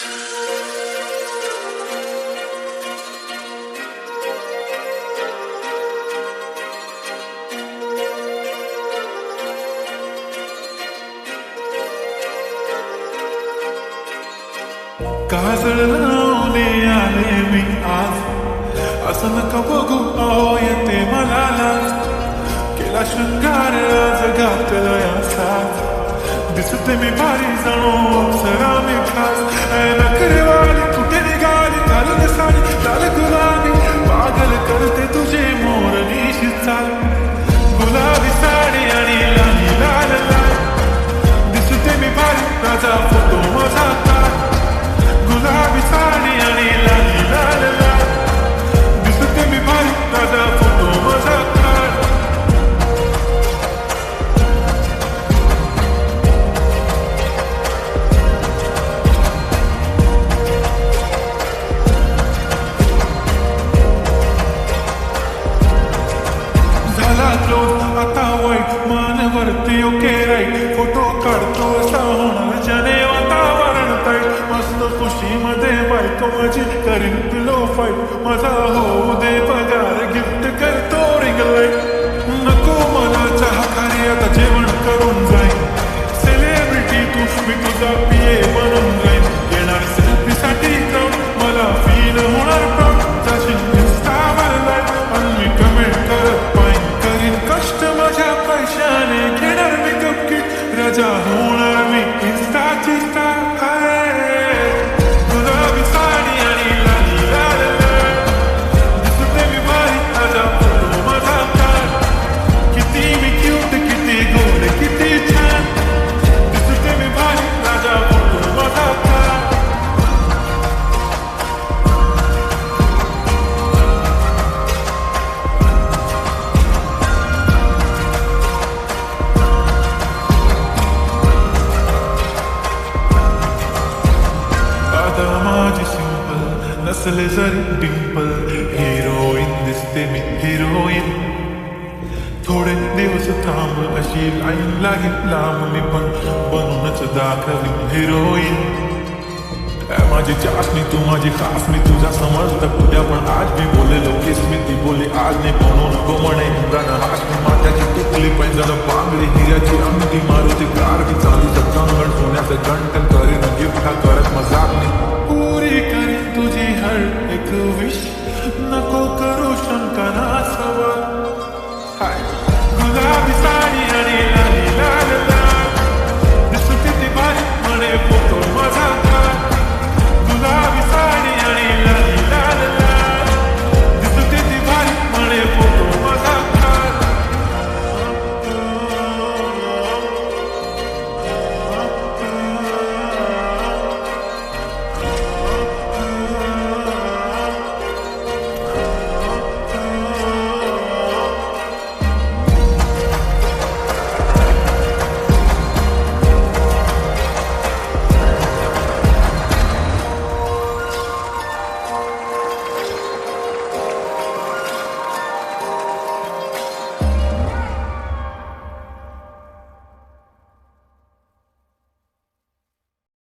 काजळ लावणे आले मी आज, असं नका बघू अहो येते मला लाज. केला शृंगार आज घातला या साथ, दिसते मी भारी जणू अप्सरा मी खास. नखरेवाली कुठे निघाली घालून साडी लाल गुलाबी, पागल करते तुझे मोरनीशी चाल. गुलाबी साडी आणि लाली लाल लाल, दिसते मी भारी राजा फोटो माझा काढ. गुलाबी साडी आणि लाली लाल लाल, दिसते मी भारी राजा फोटो माझा काढ. झाला क्लोज आता वाईट, मानवरती ओके राईट. फोटो काढतो असा होणार जने वातावरण ताईट. मस्त खुशीमध्ये बायको माझी करीन पिलो फाईट. माझा होऊ दे पगार गिफ्ट करतो रिंग लाईट. नको मला चहा खारी आता जेवण करून जाईन. सेलिब्रिटी तू मी तुझा पिये बनून जाईन. येणार सेल्फी साठी क्राऊड, मला फील होणार प्राऊड. जाशील इन्स्टावर लाईव्ह आणि मी कमेंट करत पाईन. करीन कष्ट माझ्या पैशाने, घेणार मी कपकिट. राजा होणार मी इन्स्टाची स्टार. गुलाबी साडी आणि लाली लाल लाल, दिसते मी भारी राजा फोटो माझा काढ. किती मी क्यूट, किती गोड, किती छान, दिसते मी भारी राजा फोटो माझा काढ. आता माझी सिंपल नसले जरी डिंपल, हिरोईन दिसते मी हिरोईन. थोडे दिवस थांब अशी लाईन लागेल लांब, मी पण बनूनच दाखवी हिरोईन. माझी चाशनी तू माझी खास, मी तुझ्या समजत तुझ्या. पण आज मी बोलेलो केस मी ती बोली आज नाही बनवू नको म्हणे. गाणं हासनी माथ्याची तुकली पैंजण बांगडी हिऱ्याची अंगठी. मारुती कार की चांदीचं कंगण, सोन्याचं गंटन